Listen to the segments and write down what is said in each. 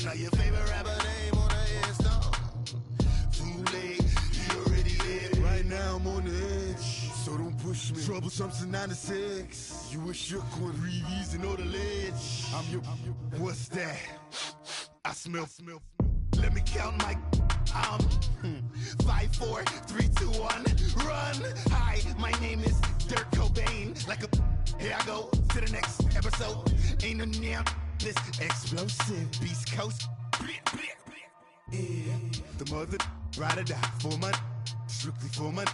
Now your favorite rapper name on the headstone. Too late, he already did it. Right now I'm on the edge, so don't push me. Troublesome to 9 to 6. You a shook one, breathe easy, know the ledge. I'm your, what's that? I smell. Let me count my 5, 4, 3, 2, 1, run. Hi, my name is Dirk Cobain. Like a, here I go to the next episode. Ain't no damn this explosive Beast Coast. Yeah, the mother ride or die for my, strictly for my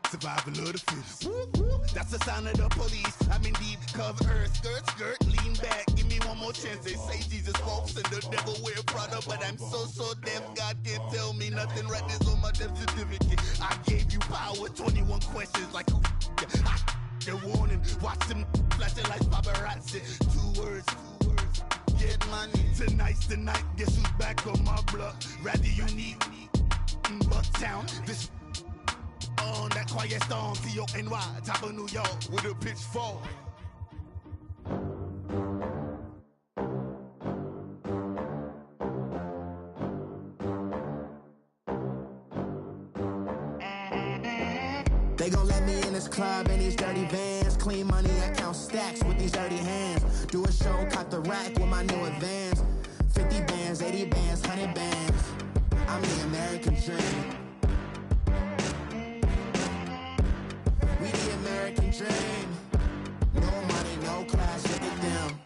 survival of the fittest. That's the sound of the police. I'm in deep cover earth, skirt, lean back. Give me one more chance. They say Jesus walks and the devil wear Prada, but I'm so deaf. God can't tell me nothing. Right there's on my death certificate. I gave you power. 21 questions like who? They're warning. Watch them flashing like paparazzi. 2 words. Get money. Tonight's the night. Guess who's back on my block? Rather unique. Bucktown. This on that quiet storm, T-O-N-Y, top of New York, with a pitchfork. They gon' let me in this club in these dirty vans. Clean money, I count stacks with these dirty hands. Do a show, cop the rack with my new advance. 50 bands, 80 bands, 100 bands. I'm the American dream. We the American dream. No money, no class, look at them.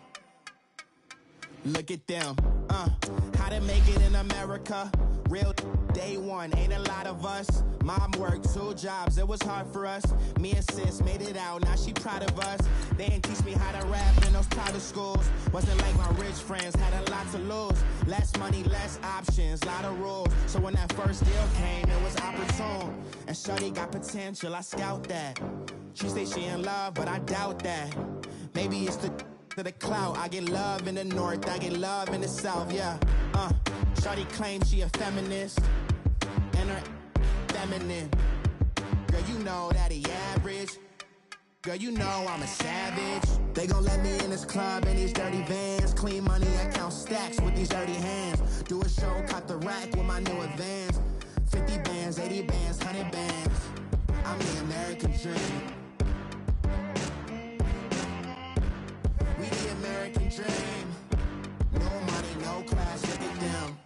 Look at them. How to make it in America? Real day one, ain't a lot of us. Mom worked 2 jobs, it was hard for us. Me and sis made it out, now she proud of us. They didn't teach me how to rap in those private schools. Wasn't like my rich friends, had a lot to lose. Less money, less options, lot of rules. So when that first deal came, it was opportune. And shorty got potential, I scout that. She say she in love, but I doubt that. Maybe it's to the clout. I get love in the north, I get love in the south, yeah. Shorty claims she a feminist, and her feminine. Girl, you know that he average. Girl, you know I'm a savage. They gon' let me in this club in these dirty vans. Clean money, I count stacks with these dirty hands. Do a show, cop the rack with my new advance. 50 bands, 80 bands, 100 bands. I'm the American dream. We the American dream. No money, no class, look at them.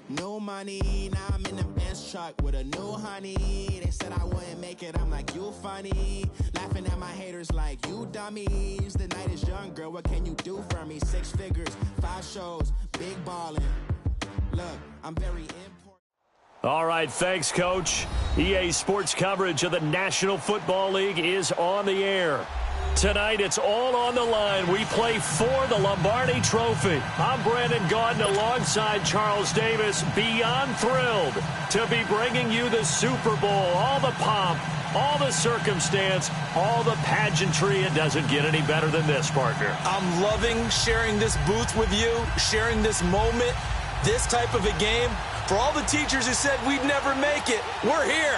No money, now I'm in the Benz truck with a new honey. They said I wouldn't make it, I'm like, you funny. Laughing at my haters like, you dummies. The night is young, girl, what can you do for me? 6 figures, 5 shows, big ballin'. Look, I'm very important. All right, thanks, Coach. EA Sports coverage of the National Football League is on the air. Tonight, it's all on the line. We play for the Lombardi Trophy. I'm Brandon Gaudin alongside Charles Davis. Beyond thrilled to be bringing you the Super Bowl. All the pomp, all the circumstance, all the pageantry. It doesn't get any better than this, partner. I'm loving sharing this booth with you, sharing this moment, this type of a game. For all the teachers who said we'd never make it, we're here.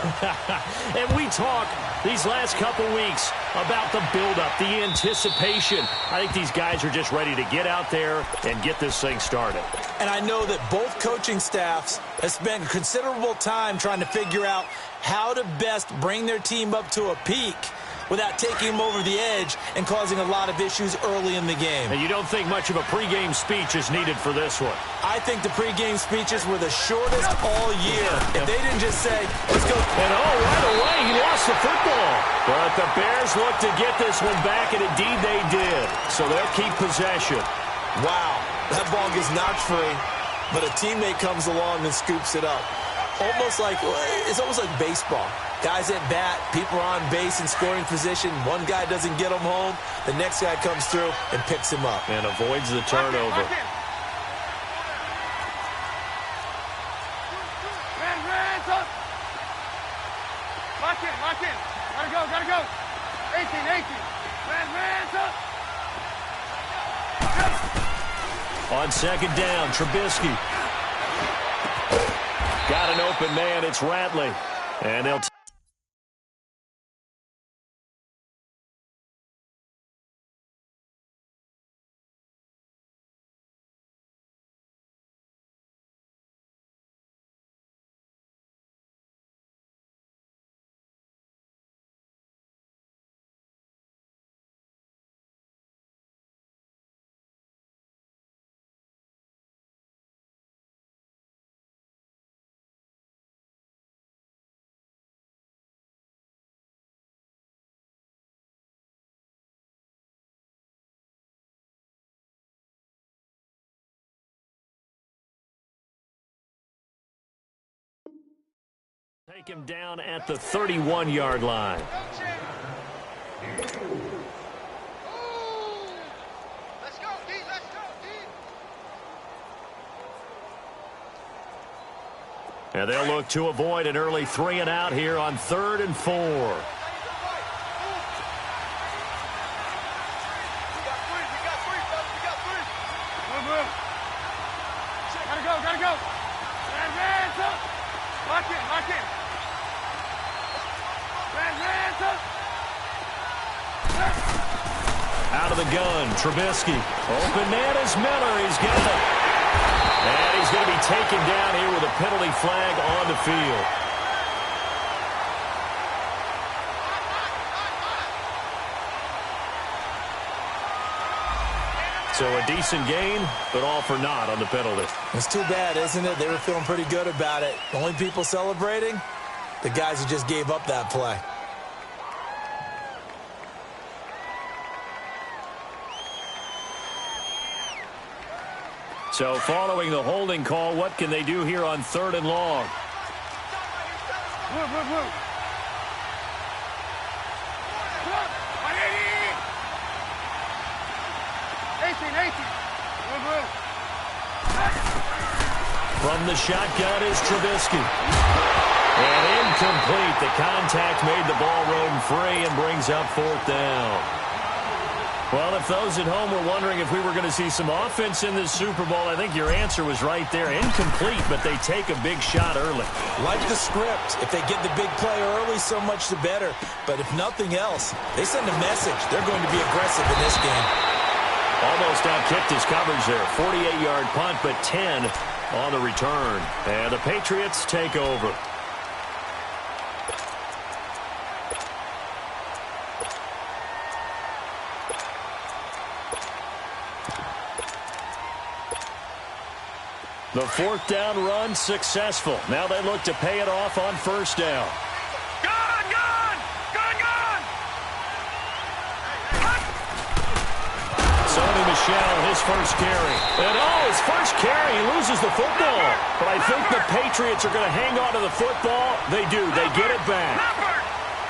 And we talk these last couple weeks about the buildup, the anticipation. I think these guys are just ready to get out there and get this thing started. And I know that both coaching staffs have spent considerable time trying to figure out how to best bring their team up to a peak without taking them over the edge and causing a lot of issues early in the game. And you don't think much of a pregame speech is needed for this one? I think the pregame speeches were the shortest all year. If they didn't just say, let's go. And right away, he lost the football. But the Bears look to get this one back, and indeed they did. So they'll keep possession. Wow, that ball gets knocked free, but a teammate comes along and scoops it up. It's almost like baseball. Guys at bat, people are on base in scoring position. One guy doesn't get him home. The next guy comes through and picks him up. And avoids the turnover. Lock in. Gotta go. 18. Hands up. On second down, Trubisky. Got an open man. It's Ratley. And they'll Take him down at the 31-yard line. Let's go, D. Let's go, D. And they'll look to avoid an early 3-and-out here on 3rd and 4. Gotta go. Hands up. Lock in. Hands up. Out of the gun, Trubisky. Open man is Miller. He's got it. And he's going to be taken down here with a penalty flag on the field. So a decent gain, but all for naught on the penalty. It's too bad, isn't it? They were feeling pretty good about it. The only people celebrating, the guys who just gave up that play. So following the holding call, what can they do here on 3rd and long? Move. 18. Move. From the shotgun is Trubisky. And incomplete. The contact made the ball roam free and brings up 4th down. Well, if those at home were wondering if we were going to see some offense in this Super Bowl, I think your answer was right there. Incomplete, but they take a big shot early. Like the script. If they get the big play early, so much the better. But if nothing else, they send a message. They're going to be aggressive in this game. Almost outkicked his coverage there. 48-yard punt, but 10 on the return. And the Patriots take over. The 4th down run successful. Now they look to pay it off on 1st down. Sony Michel, his first carry. And his first carry, he loses the football. But I think the Patriots are going to hang on to the football. They do. They get it back.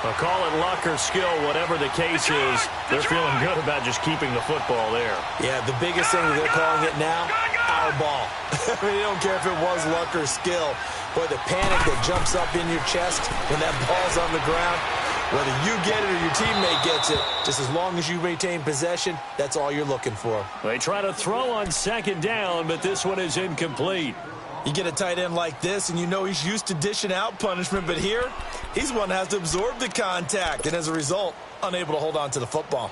I'll call it luck or skill, whatever the case is. They're feeling good about just keeping the football there. Yeah, the biggest thing that they're calling it now, our ball. I mean, they don't care if it was luck or skill. Boy, the panic that jumps up in your chest when that ball's on the ground, whether you get it or your teammate gets it, just as long as you retain possession, that's all you're looking for. They try to throw on 2nd down, but this one is incomplete. You get a tight end like this, and you know he's used to dishing out punishment, but here, he's one that has to absorb the contact, and as a result, unable to hold on to the football.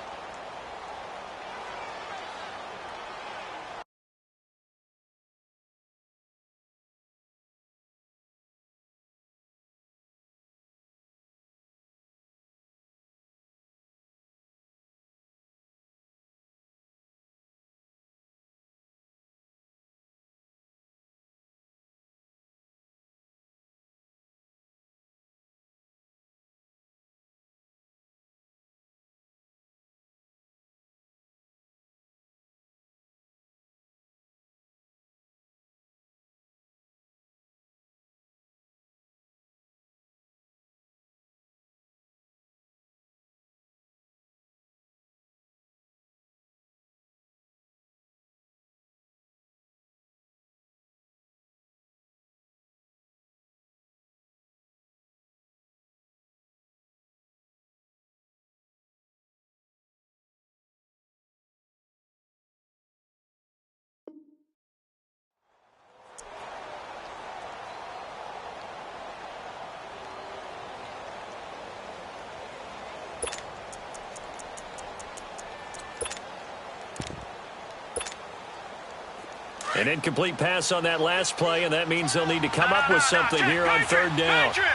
An incomplete pass on that last play, and that means they'll need to come up with something here on 3rd down. Detroit!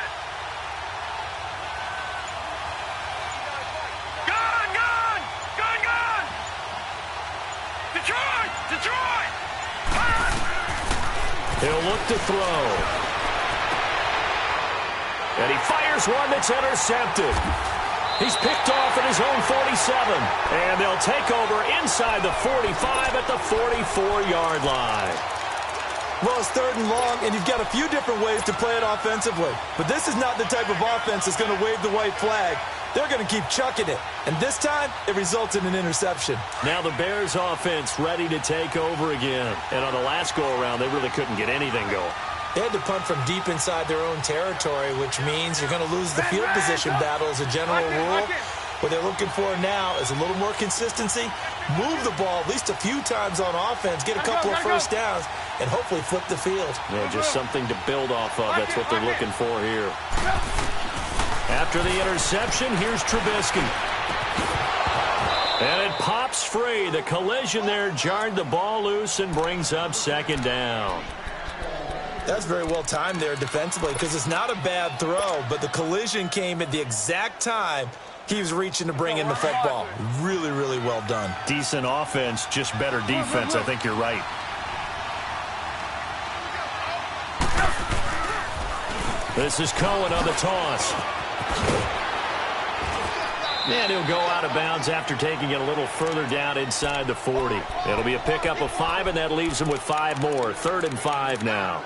He'll look to throw. And he fires one that's intercepted. He's picked off at his own 47. And they'll take over inside the 45 at the 44-yard line. Well, it's 3rd and long, and you've got a few different ways to play it offensively. But this is not the type of offense that's going to wave the white flag. They're going to keep chucking it. And this time, it results in an interception. Now the Bears offense ready to take over again. And on the last go-around, they really couldn't get anything going. They had to punt from deep inside their own territory, which means you're going to lose the field position battle as a general rule. What they're looking for now is a little more consistency, move the ball at least a few times on offense, get a couple of first downs, and hopefully flip the field. Yeah, just something to build off of. That's what they're looking for here. After the interception, here's Trubisky. And it pops free. The collision there jarred the ball loose and brings up 2nd down. That's very well timed there defensively because it's not a bad throw, but the collision came at the exact time he was reaching to bring in the football. Really, really well done. Decent offense, just better defense. I think you're right. This is Cohen on the toss. And he'll go out of bounds after taking it a little further down inside the 40. It'll be a pickup of 5, and that leaves him with 5 more. 3rd and 5 now.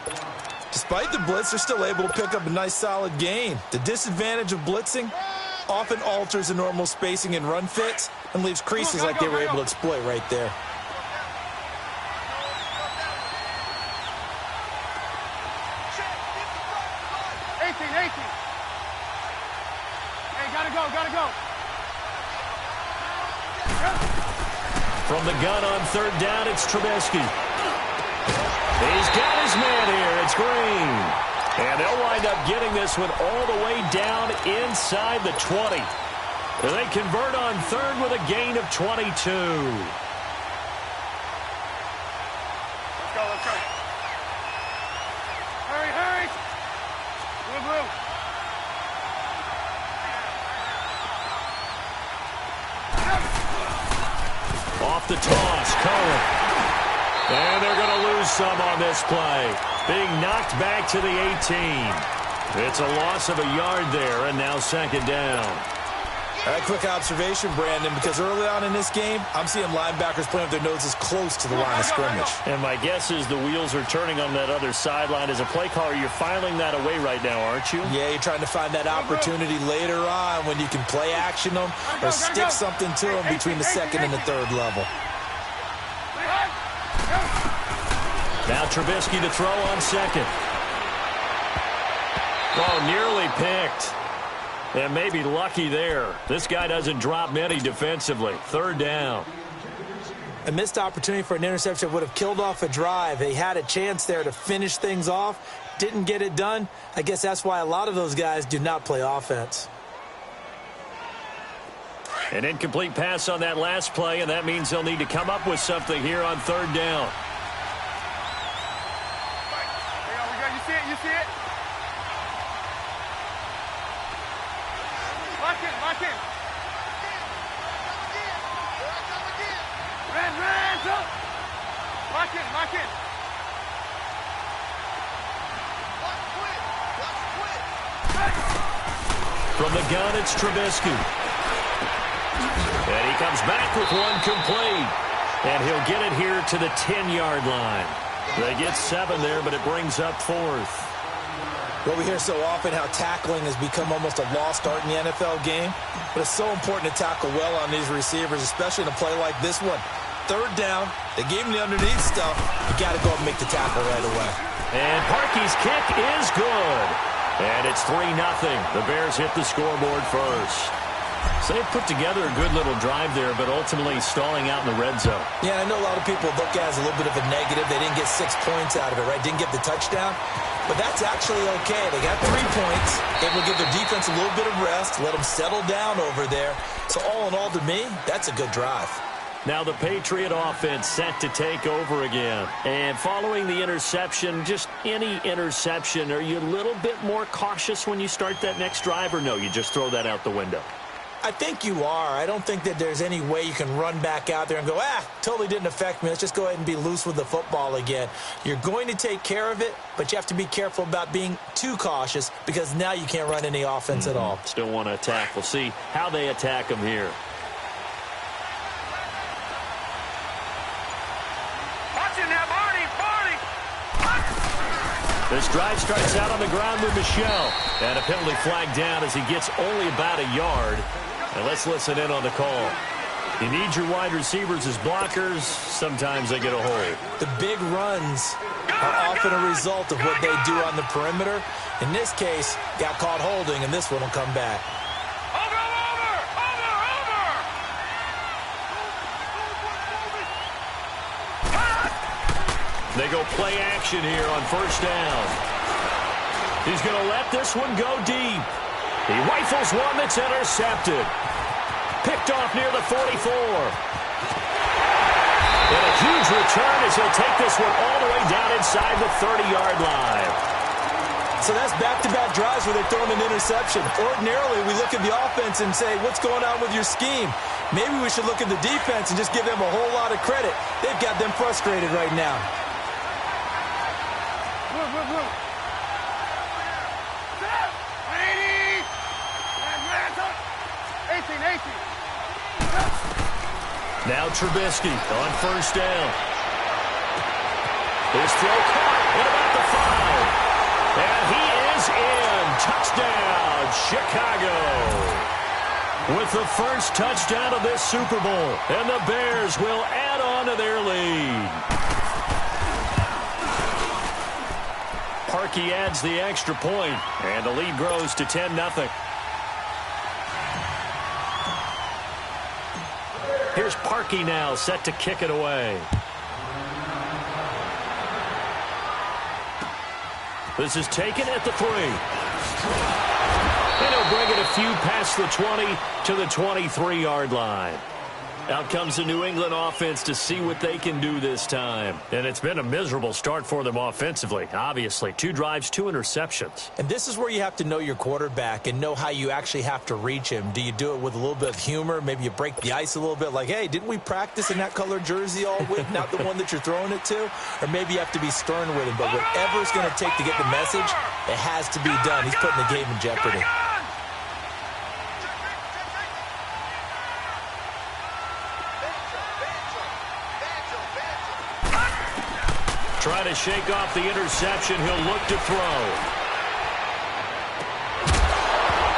Despite the blitz, they're still able to pick up a nice solid gain. The disadvantage of blitzing often alters the normal spacing and run fits and leaves creases like they were able to exploit right there. From the gun on 3rd down, it's Trubisky. He's got his man here. It's Green. And they'll wind up getting this one all the way down inside the 20. They convert on 3rd with a gain of 22. Let's go, let's go. Hurry, hurry. Blue. Off the toss, Cohen. And they're going to lose some on this play. Being knocked back to the 18. It's a loss of a yard there, and now 2nd down. All right, quick observation, Brandon, because early on in this game, I'm seeing linebackers playing with their noses close to the line of scrimmage. And my guess is the wheels are turning on that other sideline. As a play caller, you're filing that away right now, aren't you? Yeah, you're trying to find that opportunity later on when you can play action them or stick something to them between the 2nd and the 3rd level. Now Trubisky to throw on 2nd. Oh, nearly picked. And maybe lucky there. This guy doesn't drop many defensively. 3rd down. A missed opportunity for an interception would have killed off a drive. They had a chance there to finish things off. Didn't get it done. I guess that's why a lot of those guys do not play offense. An incomplete pass on that last play, and that means they'll need to come up with something here on 3rd down. You see it, you see it? Lock in, lock in. Red, up. Lock in, lock in. From the gun, it's Trubisky. And he comes back with one complete. And he'll get it here to the 10-yard line. They get 7 there, but it brings up 4th. Well, we hear so often how tackling has become almost a lost art in the NFL game. But it's so important to tackle well on these receivers, especially in a play like this one. 3rd down, they gave him the underneath stuff. You got to go and make the tackle right away. And Parkey's kick is good. And it's 3-0. The Bears hit the scoreboard first. So they put together a good little drive there, but ultimately stalling out in the red zone. Yeah, I know a lot of people look at it as a little bit of a negative. They didn't get 6 points out of it, right? Didn't get the touchdown. But that's actually okay. They got 3 points. Able to give their defense a little bit of rest, let them settle down over there. So all in all, to me, that's a good drive. Now the Patriot offense set to take over again. And following the interception, just any interception, are you a little bit more cautious when you start that next drive, or no, you just throw that out the window? I think you are. I don't think that there's any way you can run back out there and go, totally didn't affect me. Let's just go ahead and be loose with the football again. You're going to take care of it, but you have to be careful about being too cautious because now you can't run any offense at all. Still want to attack. We'll see how they attack them here. Watch it now, Barney! This drive starts out on the ground with Michel. And a penalty flag down as he gets only about a yard. And let's listen in on the call. You need your wide receivers as blockers. Sometimes they get a hold. The big runs are often a result of what they do on the perimeter. In this case, got caught holding, and this one will come back. They go play action here on first down. He's going to let this one go deep. He rifles one that's intercepted. Picked off near the 44. And a huge return as he'll take this one all the way down inside the 30-yard line. So that's back-to-back drives where they're throwing an interception. Ordinarily, we look at the offense and say, what's going on with your scheme? Maybe we should look at the defense and just give them a whole lot of credit. They've got them frustrated right now. 18. Now Trubisky on first down. His throw caught at about the 5. And he is in. Touchdown, Chicago. With the first touchdown of this Super Bowl. And the Bears will add on to their lead. Parkey adds the extra point, and the lead grows to 10-0. Here's Parkey now, set to kick it away. This is taken at the 3. And he'll bring it a few past the 20 to the 23-yard line. Out comes the New England offense to see what they can do this time. And it's been a miserable start for them offensively, obviously. 2 drives, 2 interceptions. And this is where you have to know your quarterback and know how you actually have to reach him. Do you do it with a little bit of humor? Maybe you break the ice a little bit like, hey, didn't we practice in that color jersey all week, not the one that you're throwing it to? Or maybe you have to be stern with him. But whatever it's going to take to get the message, it has to be done. He's putting the game in jeopardy. Trying to shake off the interception. He'll look to throw.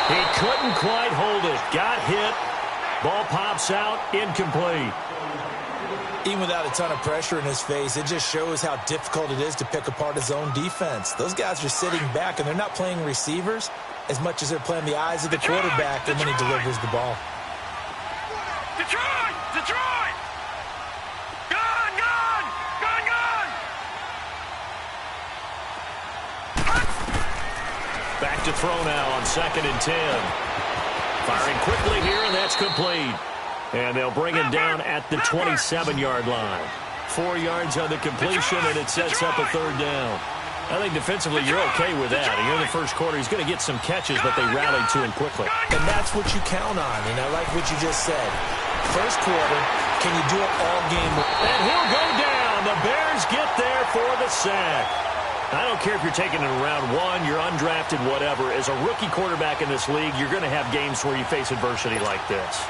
He couldn't quite hold it. Got hit. Ball pops out. Incomplete. Even without a ton of pressure in his face, it just shows how difficult it is to pick apart his own defense. Those guys are sitting back, and they're not playing receivers as much as they're playing the eyes of the quarterback and when he delivers the ball. Detroit! Gun! Back to throw now on 2nd and 10. Firing quickly here, and that's complete. And they'll bring him down at the 27-yard line. 4 yards on the completion, and it sets up a 3rd down. I think defensively you're okay with that. And in the first quarter, he's going to get some catches, but they rallied to him quickly. And that's what you count on, and I like what you just said. First quarter, can you do it all game? And he'll go down. The Bears get there for the sack. I don't care if you're taking it in round 1, you're undrafted, whatever. As a rookie quarterback in this league, you're going to have games where you face adversity like this.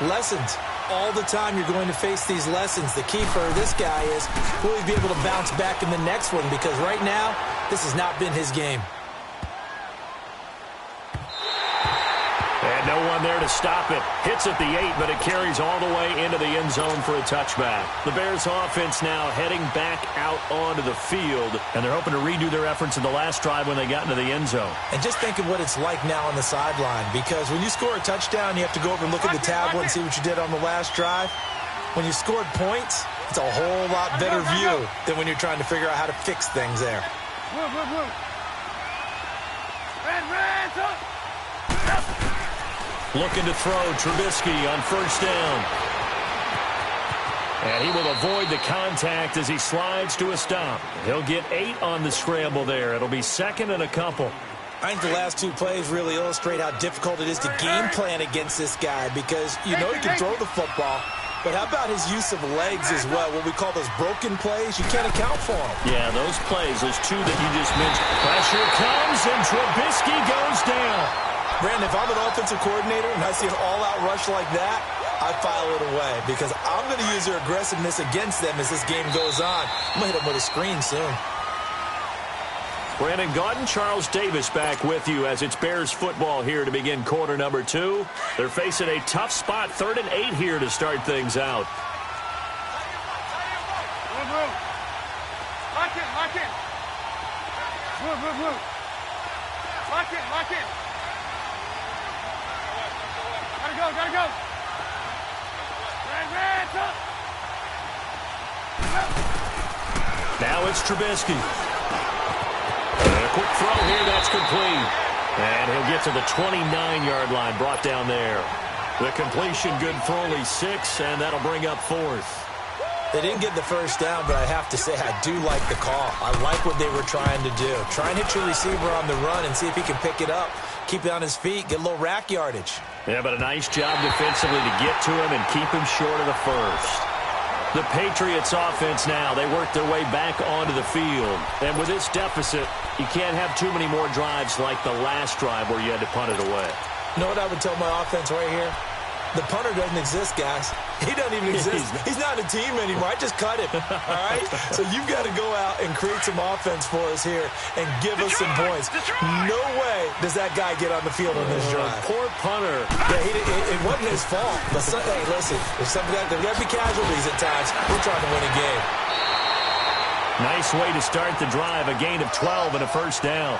Lessons. All the time you're going to face these lessons. The key for this guy is, will he be able to bounce back in the next one? Because right now, this has not been his game. And no one there to stop it. Hits at the 8, but it carries all the way into the end zone for a touchback. The Bears offense now heading back out onto the field, and they're hoping to redo their efforts in the last drive when they got into the end zone. And just think of what it's like now on the sideline, because when you score a touchdown, you have to go over and look at the tablet and see what you did on the last drive. When you scored points, it's a whole lot better view than when you're trying to figure out how to fix things there. Looking to throw, Trubisky on first down. And he will avoid the contact as he slides to a stop. He'll get 8 on the scramble there. It'll be 2nd and a couple. I think the last 2 plays really illustrate how difficult it is to game plan against this guy, because you know he can throw the football, but how about his use of legs as well? What we call those broken plays, you can't account for them. Yeah, those plays, those 2 that you just mentioned. Pressure comes, and Trubisky goes down. Brandon, if I'm an offensive coordinator and I see an all-out rush like that, I file it away, because I'm going to use their aggressiveness against them as this game goes on. I'm going to hit them with a screen soon. Brandon Gaudin, Charles Davis back with you as it's Bears football here to begin quarter number 2. They're facing a tough spot, 3rd and 8 here to start things out. Move. Lock in. Move. Lock in. Gotta go. Red, up. Now it's Trubisky. And a quick throw here, that's complete. And he'll get to the 29-yard line, brought down there. The completion good for only 6, and that'll bring up 4th. They didn't get the first down, but I have to say I do like the call. I like what they were trying to do. Try and hit your receiver on the run and see if he can pick it up. Keep it on his feet, get a little rack yardage. Yeah, but a nice job defensively to get to him and keep him short of the first. The Patriots offense now, they work their way back onto the field. And with this deficit, you can't have too many more drives like the last drive where you had to punt it away. You know what I would tell my offense right here? The punter doesn't exist, guys. He doesn't even exist. He's not a team anymore. I just cut him, all right? So you've got to go out and create some offense for us here and give us some points. No way does that guy get on the field on this drive. Poor punter. Yeah, it wasn't his fault. But hey, listen, there's something there's got to be casualties at times. We're trying to win a game. Nice way to start the drive. A gain of 12 and a first down.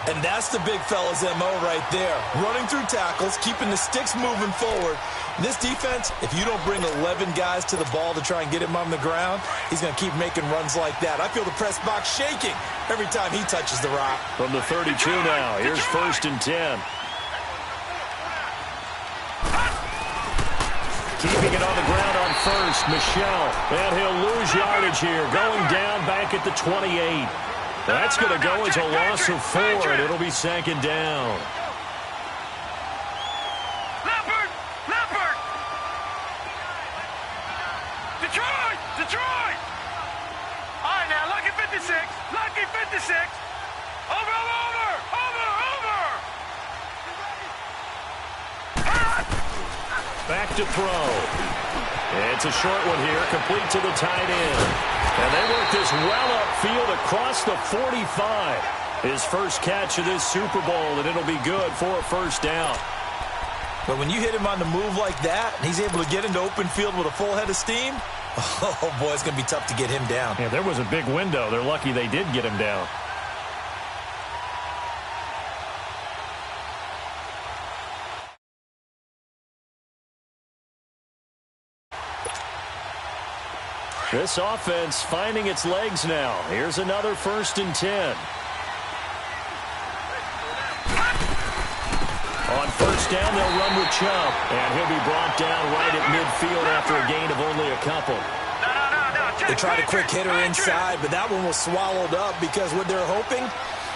And that's the big fella's MO right there. Running through tackles, keeping the sticks moving forward. This defense, if you don't bring 11 guys to the ball to try and get him on the ground, he's going to keep making runs like that. I feel the press box shaking every time he touches the rock. From the 32 now, here's 1st and 10. Keeping it on the ground on 1st, Michelle. And he'll lose yardage here, going down back at the 28. That's going to go as a loss of 4, and it'll be 2nd down. Leopard! Detroit! All right, now, lucky 56. Over! Back to throw. It's a short one here, complete to the tight end. And they work this well upfield across the 45. His first catch of this Super Bowl, and it'll be good for a first down. But when you hit him on the move like that, and he's able to get into open field with a full head of steam, oh, boy, it's going to be tough to get him down. Yeah, there was a big window. They're lucky they did get him down. This offense finding its legs now. Here's another 1st and 10. On 1st down, they'll run with Chubb. And he'll be brought down right at midfield after a gain of only a couple. They tried a quick hitter inside, but that one was swallowed up because what they're hoping,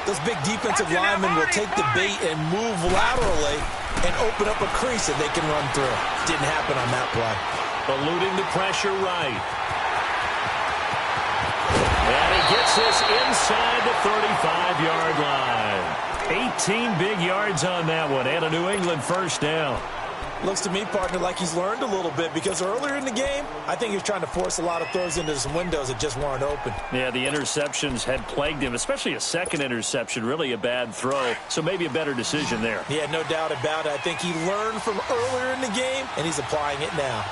those big defensive linemen will take the bait and move laterally and open up a crease that they can run through. Didn't happen on that play. Eluding the pressure right. And he gets this inside the 35-yard line. 18 big yards on that one, and a New England first down. Looks to me, partner, like he's learned a little bit because earlier in the game, I think he was trying to force a lot of throws into some windows that just weren't open. Yeah, the interceptions had plagued him, especially a second interception, really a bad throw, so maybe a better decision there. Yeah, no doubt about it. I think he learned from earlier in the game, and he's applying it now.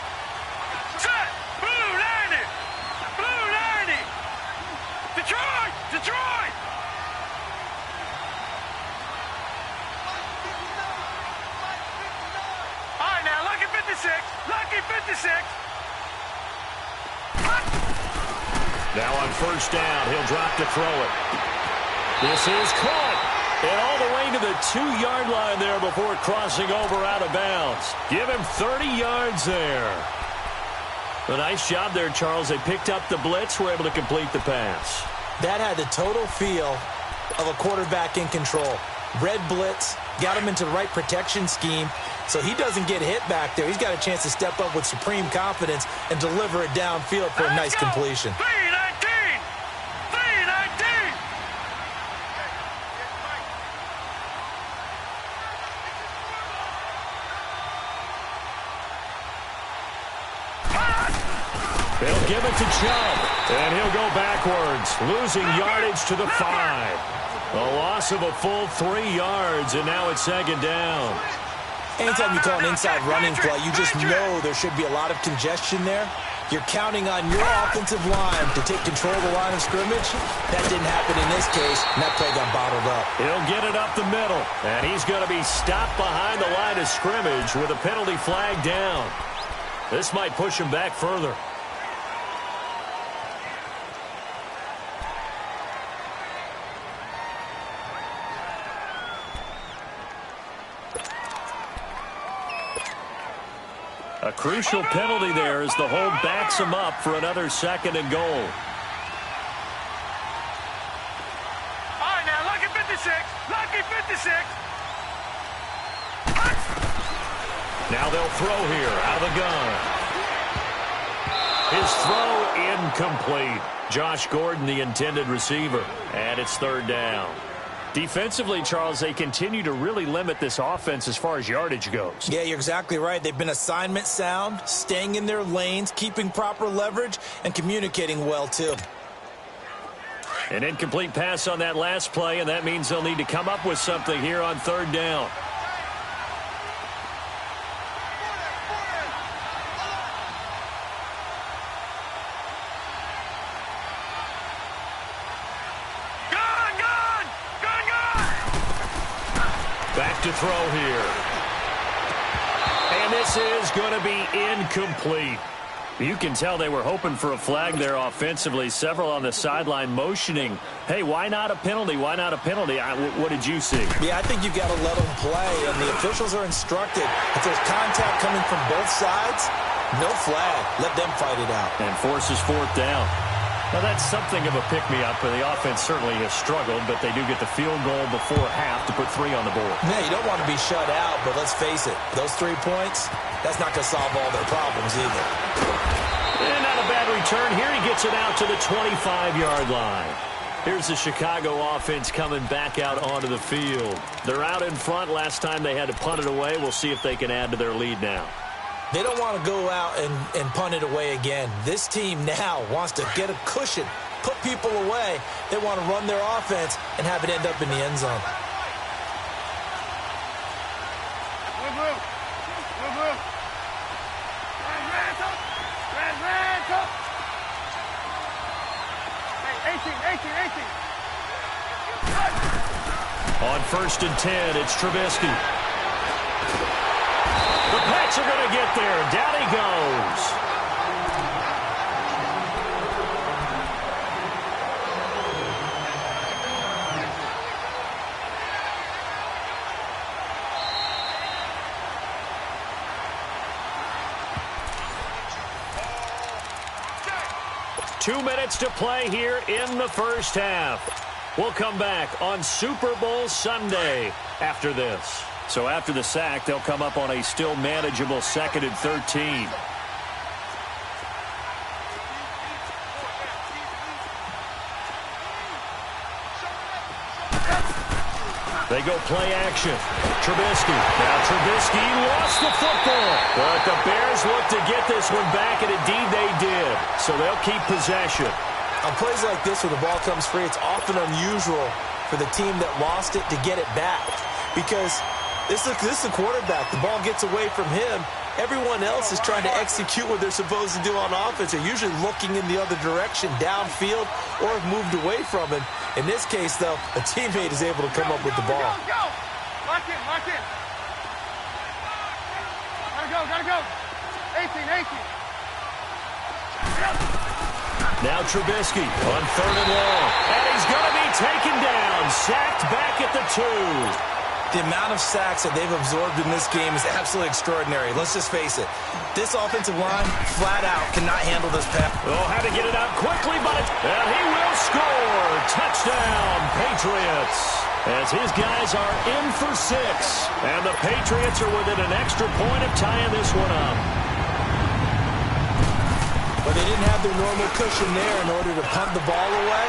Detroit! All right, now, lucky 56. Now on 1st down, he'll drop to throw it. This is caught. And all the way to the 2-yard line there before crossing over out of bounds. Give him 30 yards there. A nice job there, Charles. They picked up the blitz, were able to complete the pass. That had the total feel of a quarterback in control. Red blitz, got him into the right protection scheme, so he doesn't get hit back there. He's got a chance to step up with supreme confidence and deliver it downfield for a nice completion. 319! They'll give it to Chubb, and he'll go backwards, losing yardage to the 5. A loss of a full 3 yards, and now it's second down. Anytime you call an inside running play, you just know there should be a lot of congestion there. You're counting on your offensive line to take control of the line of scrimmage. That didn't happen in this case, and that play got bottled up. He'll get it up the middle, and he's going to be stopped behind the line of scrimmage with a penalty flag down. This might push him back further. A crucial penalty there as the hold backs him up for another 2nd and goal. All right, now, lucky 56. Lucky 56. Now they'll throw here out of the gun. His throw incomplete. Josh Gordon, the intended receiver. And it's 3rd down. Defensively, Charles, they continue to really limit this offense as far as yardage goes. Yeah, you're exactly right. They've been assignment sound, staying in their lanes, keeping proper leverage, and communicating well, too. An incomplete pass on that last play, and that means they'll need to come up with something here on 3rd down. Back to throw here. And this is going to be incomplete. You can tell they were hoping for a flag there offensively. Several on the sideline motioning, hey, why not a penalty? Why not a penalty? What did you see? Yeah, I think you've got to let them play, and the officials are instructed. If there's contact coming from both sides, no flag. Let them fight it out. And forces 4th down. Well, that's something of a pick-me-up, but the offense certainly has struggled, but they do get the field goal before half to put 3 on the board. Yeah, you don't want to be shut out, but let's face it, those 3 points, that's not going to solve all their problems either. And not a bad return. Here he gets it out to the 25-yard line. Here's the Chicago offense coming back out onto the field. They're out in front. Last time they had to punt it away. We'll see if they can add to their lead now. They don't want to go out and punt it away again. This team now wants to get a cushion, put people away. They want to run their offense and have it end up in the end zone. On 1st and 10, it's Trubisky. The Pats are going to get there. Down he goes. Two minutes to play here in the first half. We'll come back on Super Bowl Sunday after this. So after the sack, they'll come up on a still manageable 2nd and 13. They go play action. Trubisky. Now Trubisky lost the football. But the Bears look to get this one back, and indeed they did. So they'll keep possession. On plays like this where the ball comes free, it's often unusual for the team that lost it to get it back. Because this is the quarterback. The ball gets away from him. Everyone else is trying to execute what they're supposed to do on offense. They're usually looking in the other direction, downfield, or have moved away from him. In this case, though, a teammate is able to come up with the ball. Go! Lock in, lock in. Gotta go. 18. Now Trubisky on 3rd and long. And he's going to be taken down. Sacked back at the 2. The amount of sacks that they've absorbed in this game is absolutely extraordinary. Let's just face it. This offensive line, flat out, cannot handle this pass. Oh, had to get it out quickly, but he will score. Touchdown, Patriots. As his guys are in for 6. And the Patriots are within an extra point of tying this one up. But they didn't have their normal cushion there in order to punt the ball away.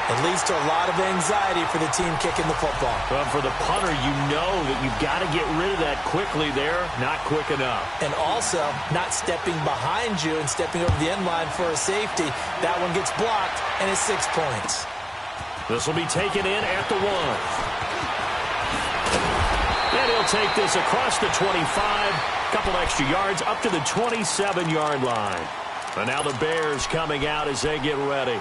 It leads to a lot of anxiety for the team kicking the football. Well, for the punter, you know that you've got to get rid of that quickly there. Not quick enough. And also, not stepping behind you and stepping over the end line for a safety. That one gets blocked, and it's 6 points. This will be taken in at the 1. And he'll take this across the 25. Couple extra yards up to the 27-yard line. And now the Bears coming out as they get ready.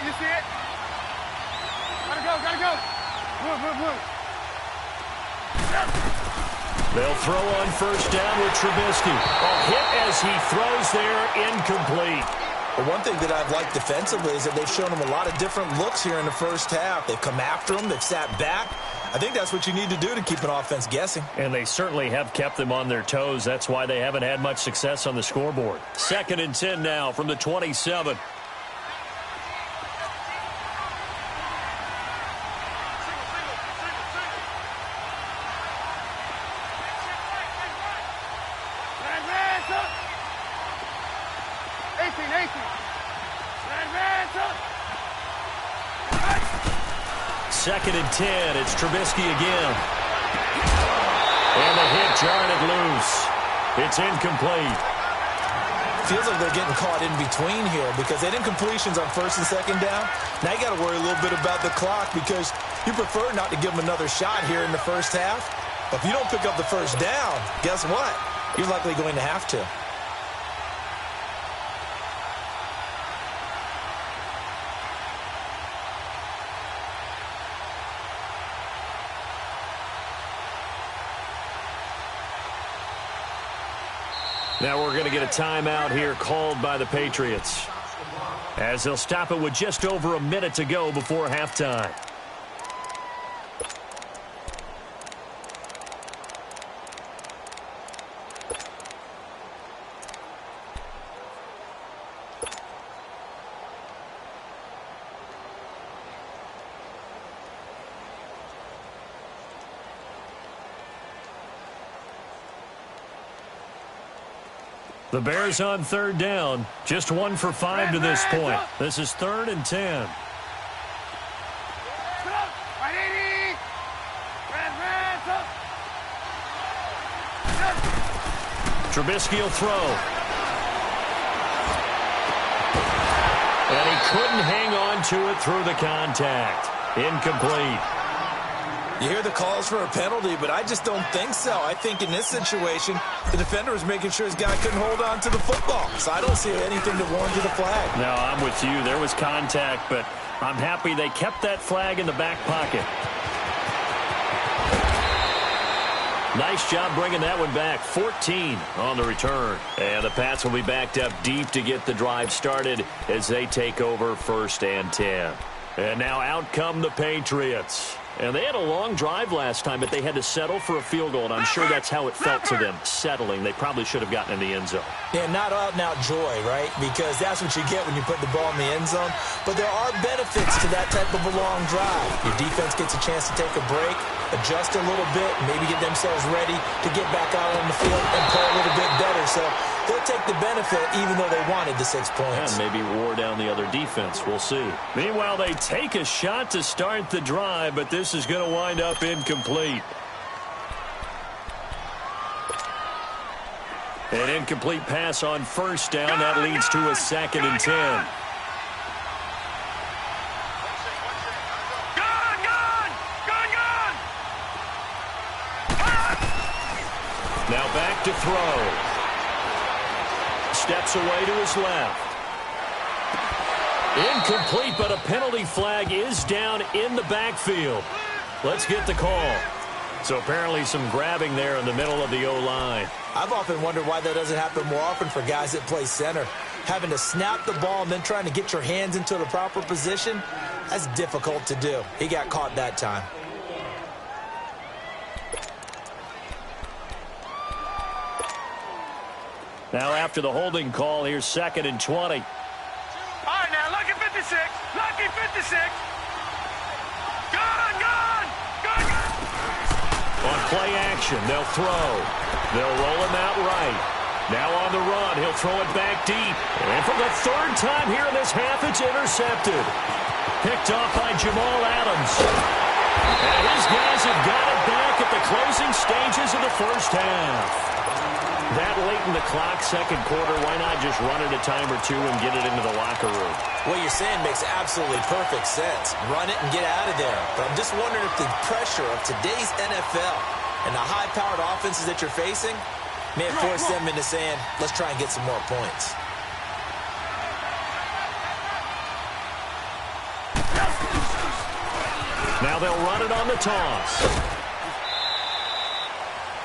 You see it? Gotta go. Move. They'll throw on first down with Trubisky. A hit as he throws there, incomplete. Well, one thing that I've liked defensively is that they've shown him a lot of different looks here in the first half. They've come after him. They've sat back. I think that's what you need to do to keep an offense guessing. And they certainly have kept them on their toes. That's why they haven't had much success on the scoreboard. 2nd and 10 now from the 27. Second and 10. It's Trubisky again. And the hit jarred it loose. It's incomplete. Feels like they're getting caught in between here because they didn't completions on 1st and 2nd down. Now you got to worry a little bit about the clock because you prefer not to give them another shot here in the first half. But if you don't pick up the first down, guess what? You're likely going to have to. Now we're going to get a timeout here called by the Patriots, as they'll stop it with just over a minute to go before halftime. The Bears on 3rd down. Just 1 for 5 to this point. This is 3rd and 10. Trubisky will throw. And he couldn't hang on to it through the contact. Incomplete. You hear the calls for a penalty, but I just don't think so. I think in this situation, the defender was making sure his guy couldn't hold on to the football. So I don't see anything to warrant the flag. No, I'm with you. There was contact, but I'm happy they kept that flag in the back pocket. Nice job bringing that one back. 14 on the return. And the Pats will be backed up deep to get the drive started as they take over 1st and 10. And now out come the Patriots. And they had a long drive last time, but they had to settle for a field goal, and I'm sure that's how it felt to them, settling. They probably should have gotten in the end zone. Yeah, not out-and-out joy, right? Because that's what you get when you put the ball in the end zone. But there are benefits to that type of a long drive. Your defense gets a chance to take a break, adjust a little bit, maybe get themselves ready to get back out on the field and play a little bit better. So they'll take the benefit even though they wanted the 6 points. And maybe wore down the other defense. We'll see. Meanwhile, they take a shot to start the drive, but this is going to wind up incomplete. An incomplete pass on 1st down. That leads to a 2nd and 10. Now back to throw. Steps away to his left. Incomplete, but a penalty flag is down in the backfield. Let's get the call. So apparently some grabbing there in the middle of the O-line. I've often wondered why that doesn't happen more often for guys that play center. Having to snap the ball and then trying to get your hands into the proper position, that's difficult to do. He got caught that time. Now after the holding call, here's 2nd and 20. All right, now, lucky 56. Lucky 56. Gun. On play action, they'll throw. They'll roll him out right. Now on the run, he'll throw it back deep. And for the 3rd time here in this half, it's intercepted. Picked off by Jamal Adams. And his guys have got it back at the closing stages of the first half. That late in the clock, second quarter, why not just run it a time or two and get it into the locker room? What you're saying makes absolutely perfect sense. Run it and get out of there. But I'm just wondering if the pressure of today's NFL and the high-powered offenses that you're facing may have forced them into saying, let's try and get some more points. Now they'll run it on the toss.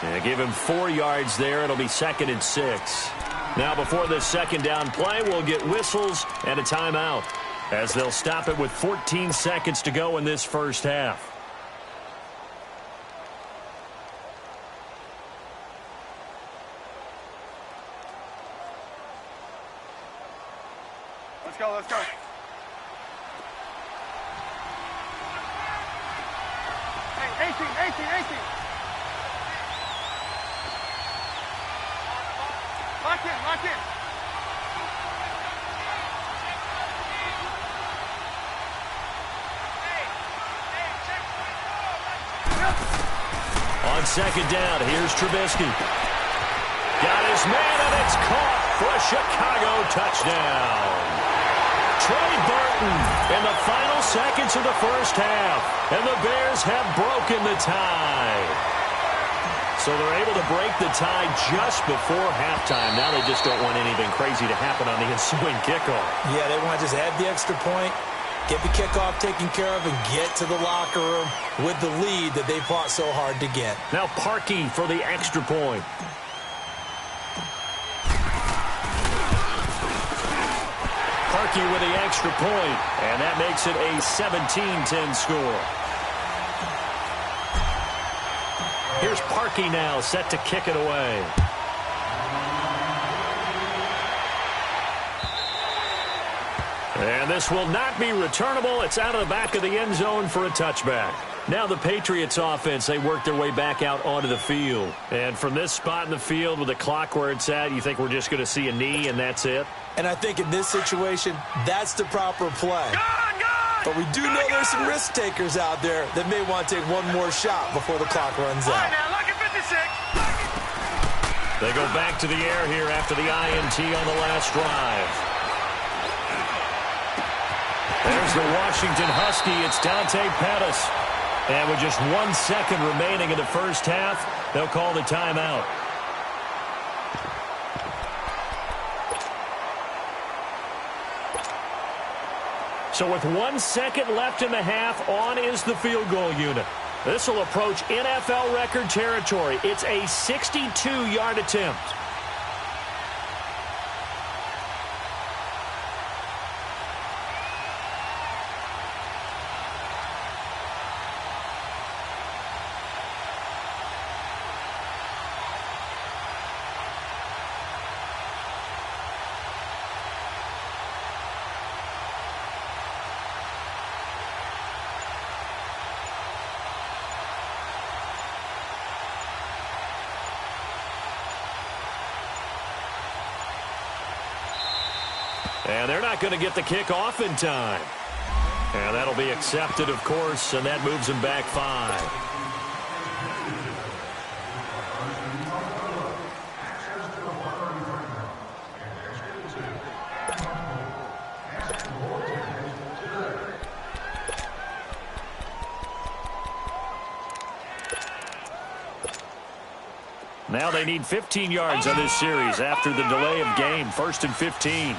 Yeah, give him 4 yards there. It'll be 2nd and 6. Now before this second down play, we'll get whistles and a timeout as they'll stop it with 14 seconds to go in this first half. Let's go, let's go. Hey, 18. Lock in. On second down, here's Trubisky. Got his man, and it's caught for a Chicago touchdown. Trey Burton in the final seconds of the first half, and the Bears have broken the tie. So they're able to break the tie just before halftime. Now they just don't want anything crazy to happen on the ensuing kickoff. Yeah, they want to just add the extra point, get the kickoff taken care of, and get to the locker room with the lead that they fought so hard to get. Now Parkey for the extra point. Parkey with the extra point, and that makes it a 17-10 score. Here's Parkey now, set to kick it away. And this will not be returnable. It's out of the back of the end zone for a touchback. Now the Patriots offense, they work their way back out onto the field. And from this spot in the field with the clock where it's at, you think we're just going to see a knee and that's it? And I think in this situation, that's the proper play. But we do know there's some risk takers out there that may want to take one more shot before the clock runs out. They go back to the air here after the INT on the last drive. There's the Washington Husky. It's Dante Pettis. And with just 1 second remaining in the first half, they'll call the timeout. So with 1 second left in the half, on is the field goal unit. This will approach NFL record territory. It's a 62-yard attempt. And they're not going to get the kickoff in time. And that'll be accepted, of course, and that moves them back 5. Now they need 15 yards on this series after the delay of game. 1st and 15.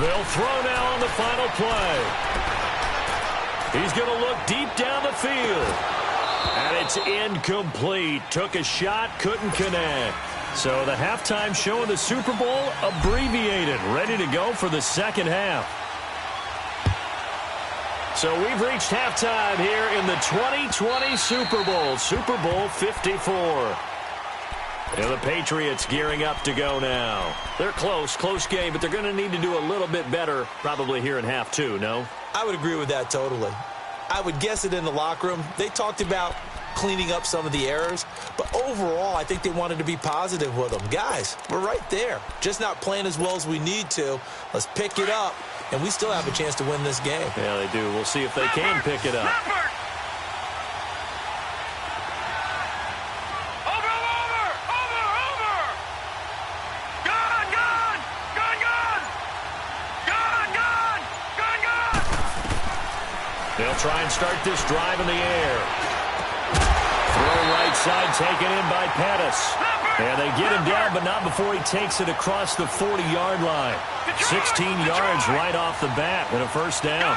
They'll throw now on the final play. He's going to look deep down the field. And it's incomplete. Took a shot, couldn't connect. So the halftime show of the Super Bowl abbreviated. Ready to go for the second half. So we've reached halftime here in the 2020 Super Bowl. Super Bowl 54. And the Patriots gearing up to go now. They're close game, but they're going to need to do a little bit better probably here in half 2, no? I would agree with that totally. I would guess it in the locker room. They talked about cleaning up some of the errors, but overall I think they wanted to be positive with them. Guys, we're right there. Just not playing as well as we need to. Let's pick it up and we still have a chance to win this game. Yeah, they do. We'll see if they can pick it up. They'll try and start this drive in the air. Throw right side taken in by Pettis. And they get him down, but not before he takes it across the 40-yard line. 16 yards right off the bat and a first down.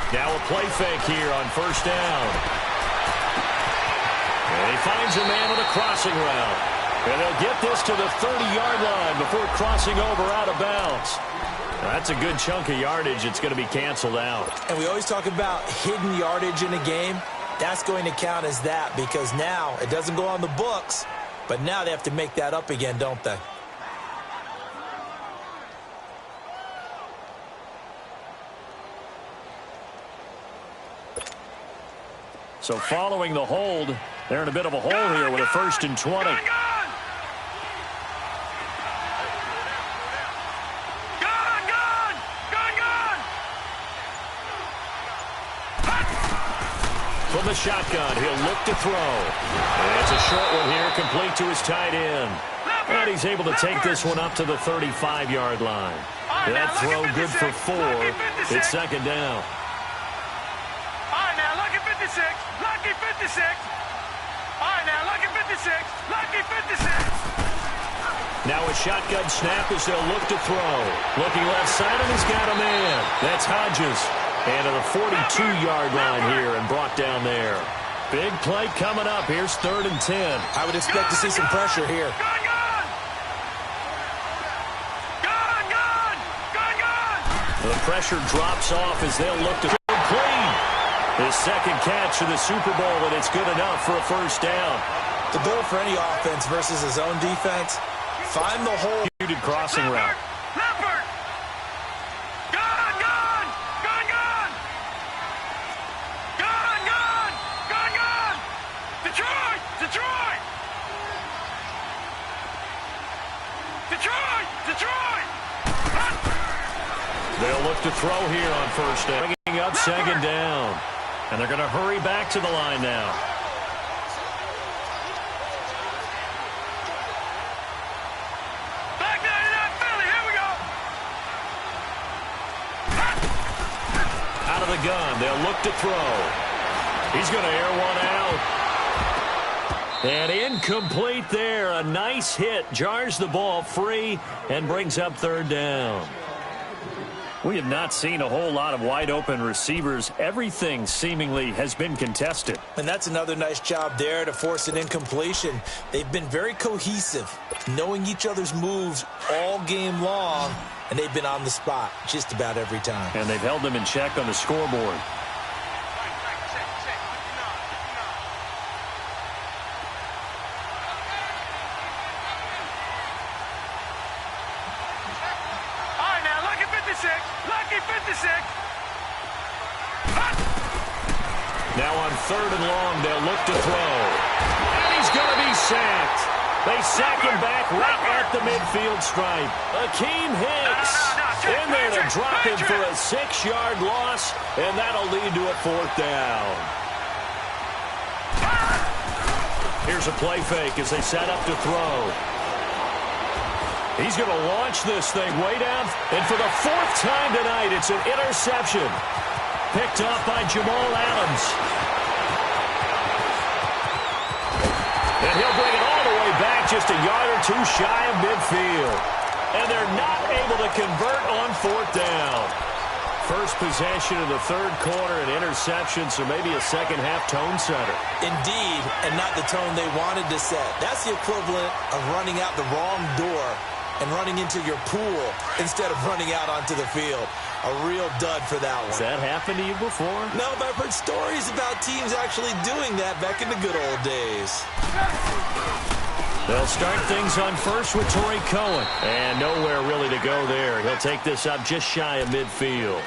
Now a play fake here on first down. And he finds a man with a crossing route. And they'll get this to the 30-yard line before crossing over out of bounds. That's a good chunk of yardage. It's going to be canceled out. And we always talk about hidden yardage in a game. That's going to count as that because now it doesn't go on the books, but now they have to make that up again, don't they? So following the hold, they're in a bit of a hole here with a 1st and 20. From the shotgun, he'll look to throw. And it's a short one here, complete to his tight end. And he's able to take this one up to the 35-yard line. That throw good for 4. It's second down. All right, now, lucky 56. Lucky 56. All right, now, lucky 56. Lucky 56. Now a shotgun snap as they'll look to throw. Looking left side, and he's got a man. That's Hodges. And to the 42-yard line here and brought down there. Big play coming up. Here's 3rd and 10. I would expect to see some pressure here. The pressure drops off as they'll look to throw clean. His second catch of the Super Bowl, and it's good enough for a first down. The goal for any offense versus his own defense, find the hole. Crossing route. They'll look to throw here on first down. Bringing up second down. And they're going to hurry back to the line now. Back 99 Philly, here we go. Out of the gun, they'll look to throw. He's going to air one out. And incomplete there. A nice hit. Jars the ball free and brings up 3rd down. We have not seen a whole lot of wide-open receivers. Everything seemingly has been contested. And that's another nice job there to force an incompletion. They've been very cohesive, knowing each other's moves all game long, and they've been on the spot just about every time. And they've held them in check on the scoreboard. Now on 3rd and long, they'll look to throw. And he's going to be sacked. They sack him back right at the midfield stripe. Akeem Hicks in there to drop him for a 6-yard loss, and that'll lead to a 4th down. Here's a play fake as they set up to throw. He's going to launch this thing way down, and for the 4th time tonight, it's an interception. Picked off by Jamal Adams. And he'll bring it all the way back just a yard or two shy of midfield. And they're not able to convert on 4th down. First possession of the 3rd quarter, an interception, so maybe a second-half tone setter. Indeed, and not the tone they wanted to set. That's the equivalent of running out the wrong door and running into your pool instead of running out onto the field. A real dud for that one. Has that happened to you before? No, but I've heard stories about teams actually doing that back in the good old days. They'll start things on first with Torrey Cohen. And nowhere really to go there. He'll take this up just shy of midfield.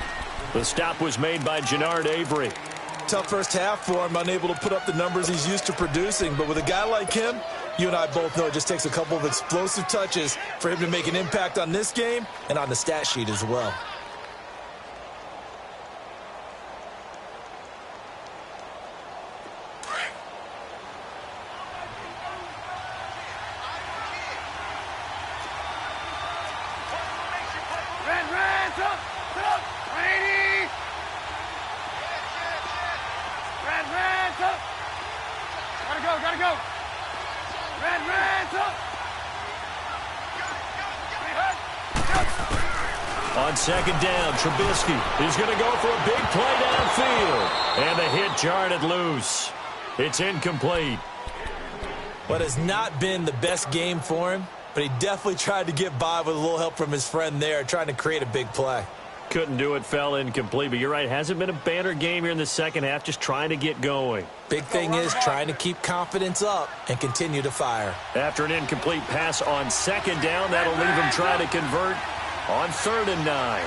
The stop was made by Jannard Avery. Tough first half for him, unable to put up the numbers he's used to producing. But with a guy like him, you and I both know it just takes a couple of explosive touches for him to make an impact on this game and on the stat sheet as well. Gotta go. Red, up. On second down, Trubisky is going to go for a big play downfield. And the hit jarred it loose. It's incomplete. What has not been the best game for him, but he definitely tried to get by with a little help from his friend there, trying to create a big play. Couldn't do it, fell incomplete. But you're right, hasn't been a banner game here in the second half, just trying to get going. Big thing is trying to keep confidence up and continue to fire. After an incomplete pass on second down, that'll leave him trying to convert on 3rd and 9.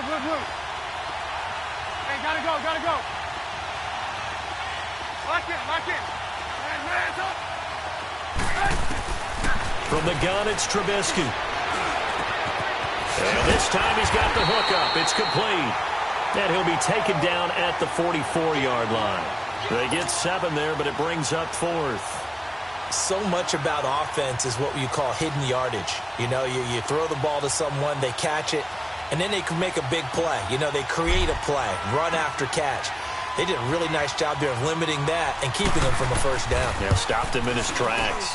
Move. Hey, gotta go. Lock in. Hands up. From the gun, it's Trubisky. And this time he's got the hook up. It's complete. And he'll be taken down at the 44-yard line. They get 7 there, but it brings up 4th. So much about offense is what you call hidden yardage. You know, you throw the ball to someone, they catch it, and then they can make a big play. You know, they create a play, run after catch. They did a really nice job there of limiting that and keeping him from a first down. Yeah, stopped him in his tracks.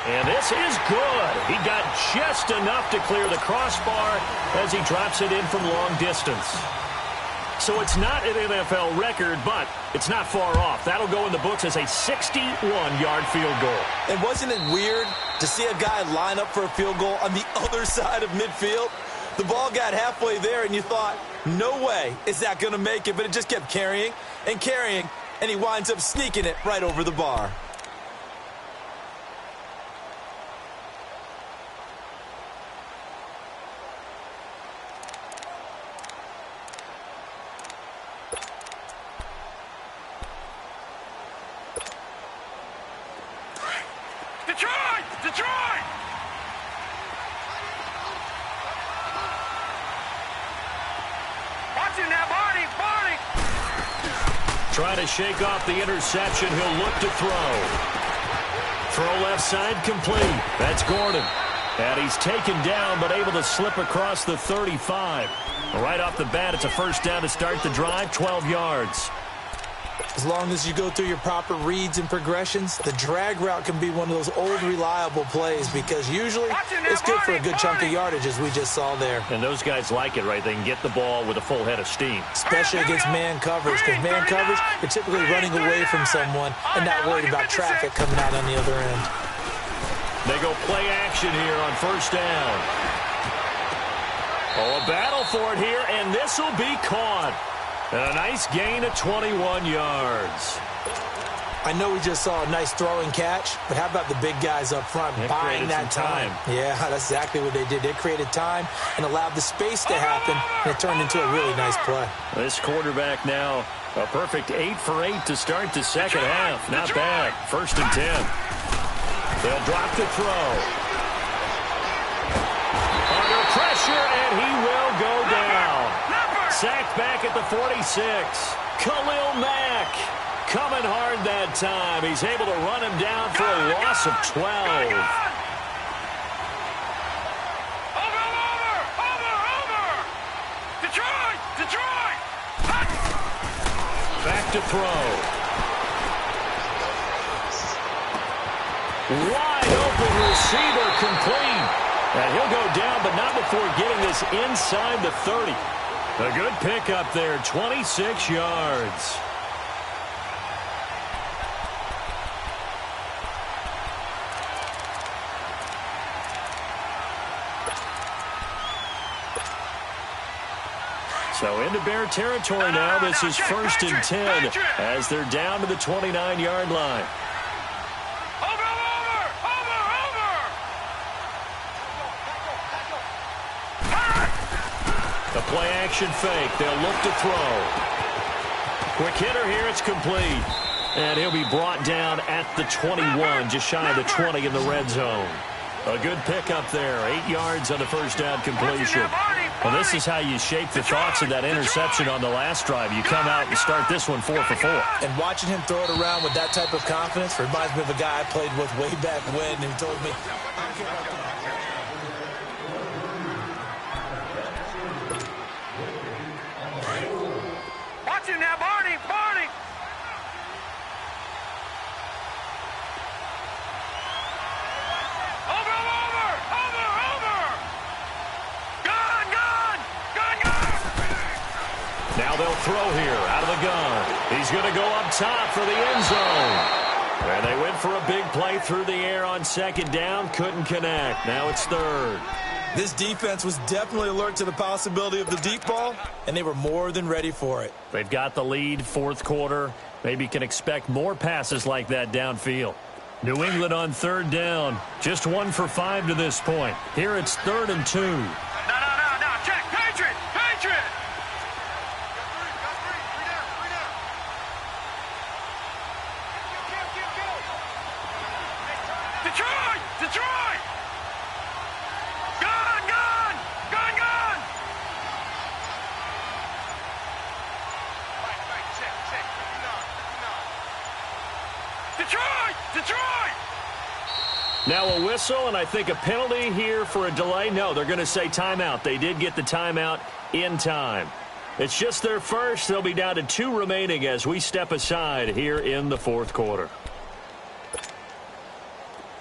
And this is good. He got just enough to clear the crossbar as he drops it in from long distance. So it's not an NFL record, but it's not far off. That'll go in the books as a 61-yard field goal. And wasn't it weird to see a guy line up for a field goal on the other side of midfield? The ball got halfway there, and you thought, no way is that going to make it, but it just kept carrying, and he winds up sneaking it right over the bar. Detroit! Watch him now, Barney! Trying to shake off the interception. He'll look to throw. Throw left side complete. That's Gordon. And he's taken down, but able to slip across the 35. Right off the bat, it's a first down to start the drive, 12 yards. As long as you go through your proper reads and progressions, the drag route can be one of those old reliable plays because usually it's good for a good chunk of yardage, as we just saw there. And those guys like it, right? They can get the ball with a full head of steam. Especially against man coverage, because man coverage, you're typically running away from someone and not worried about traffic coming out on the other end. They go play action here on first down. Oh, a battle for it here, and this will be caught. And a nice gain of 21 yards. I know we just saw a nice throw and catch, but how about the big guys up front buying that time? Yeah, that's exactly what they did. They created time and allowed the space to happen, and it turned into a really nice play. This quarterback now, a perfect 8 for 8 to start the second half. Not bad. 1st and 10. They'll drop the throw. Under pressure, and he will go down. Sacked back at the 46. Khalil Mack coming hard that time. He's able to run him down for a loss of 12. Over! Detroit! Back to throw. Wide open receiver complete. And he'll go down, but not before getting this inside the 30. A good pickup there, 26 yards. So into Bear territory now. This is 1st and 10 as they're down to the 29-yard line. Over! play action fake. They'll look to throw. Quick hitter here. It's complete. And he'll be brought down at the 21, just shy of the 20 in the red zone. A good pickup there. 8 yards on the first down completion. Well, this is how you shape the thoughts of that interception on the last drive. You come out and start this one 4 for 4. And watching him throw it around with that type of confidence reminds me of a guy I played with way back when, and he told me, Watch him now, Barney! Barney! Now they'll throw here out of the gun. He's going to go up top for the end zone. And they went for a big play through the air on second down. Couldn't connect. Now it's third. this defense was definitely alert to the possibility of the deep ball, and they were more than ready for it. They've got the lead, fourth quarter. Maybe can expect more passes like that downfield. New England on third down. Just 1 for 5 to this point. Here it's 3rd and 2. No. Check. Patriot. Detroit. Gun. Detroit. Now a whistle, and I think a penalty here for a delay. No, they're going to say timeout. They did get the timeout in time. It's just their first. They'll be down to 2 remaining as we step aside here in the fourth quarter.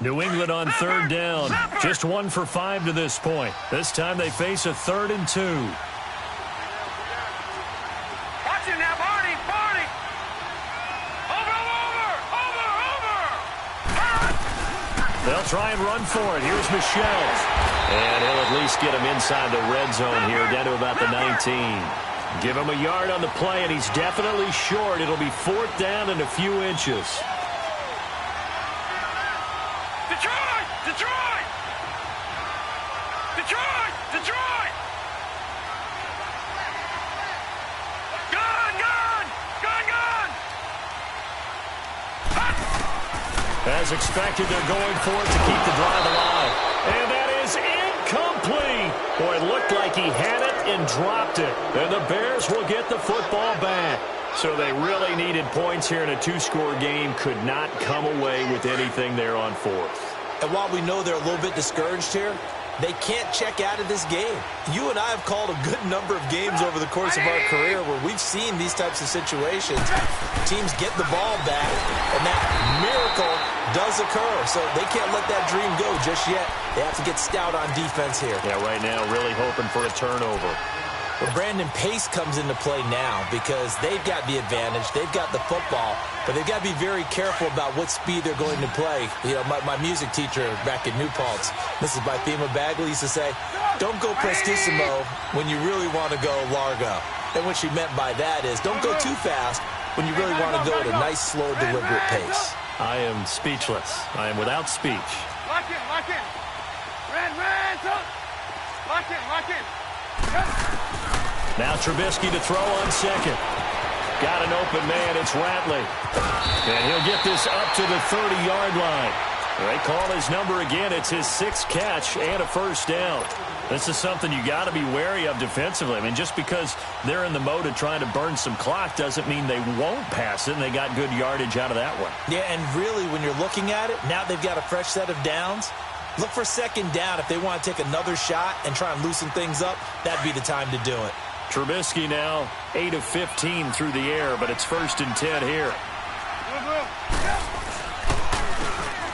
New England on third down. Just 1 for 5 to this point. This time they face a 3rd and 2. Watch him now, Barney. Over. They'll try and run for it. Here's Michelle. And he'll at least get him inside the red zone here, down to about the 19. Give him a yard on the play, and he's definitely short. It'll be 4th down and a few inches. Detroit! Gun! As expected, they're going for it to keep the drive alive. And that is incomplete. Boy, it looked like he had it and dropped it. And the Bears will get the football back. So they really needed points here in a 2-score game. Could not come away with anything there on 4th. And while we know they're a little bit discouraged here, they can't check out of this game. You and I have called a good number of games over the course of our career where we've seen these types of situations. Teams get the ball back, and that miracle does occur. So they can't let that dream go just yet. They have to get stout on defense here. Yeah, right now really hoping for a turnover. Well, Brandon, pace comes into play now because they've got the advantage. They've got the football, but they've got to be very careful about what speed they're going to play. You know, my music teacher back in New Paltz, Mrs. Bythema Bagley, used to say, don't go prestissimo when you really want to go largo. And what she meant by that is don't go too fast when you really want to go at a nice, slow, deliberate pace. I am speechless. I am without speech. Lock in. Ran, lock in. Now Trubisky to throw on second. Got an open man. It's Ratley. And he'll get this up to the 30-yard line. They call his number again. It's his 6th catch and a first down. This is something you got to be wary of defensively. I mean, just because they're in the mode of trying to burn some clock doesn't mean they won't pass it, and they got good yardage out of that one. Yeah, and really, when you're looking at it, now they've got a fresh set of downs. Look for second down if they want to take another shot and try and loosen things up. That'd be the time to do it. Trubisky now 8 of 15 through the air, but it's 1st and 10 here.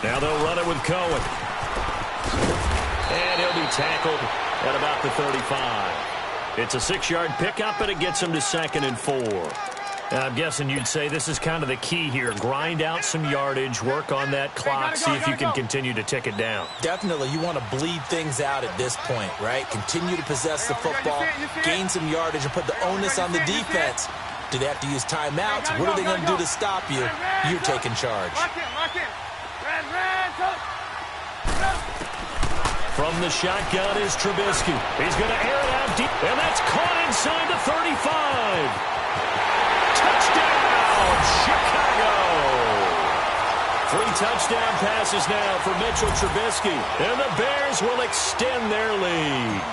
Now they'll run it with Cohen. And he'll be tackled at about the 35. It's a 6-yard pickup, and it gets him to 2nd and 4. Now, I'm guessing you'd say this is kind of the key here. Grind out some yardage, work on that clock, see if you can continue to tick it down. Definitely. You want to bleed things out at this point, right? Continue to possess the football, gain some yardage, and put the onus on the defense. Do they have to use timeouts? What are they going to do to stop you? You're taking charge. Lock in. From the shotgun is Trubisky. He's going to air it out deep. And that's caught inside the 35. Touchdown, Chicago. 3 touchdown passes now for Mitchell Trubisky. And the Bears will extend their lead.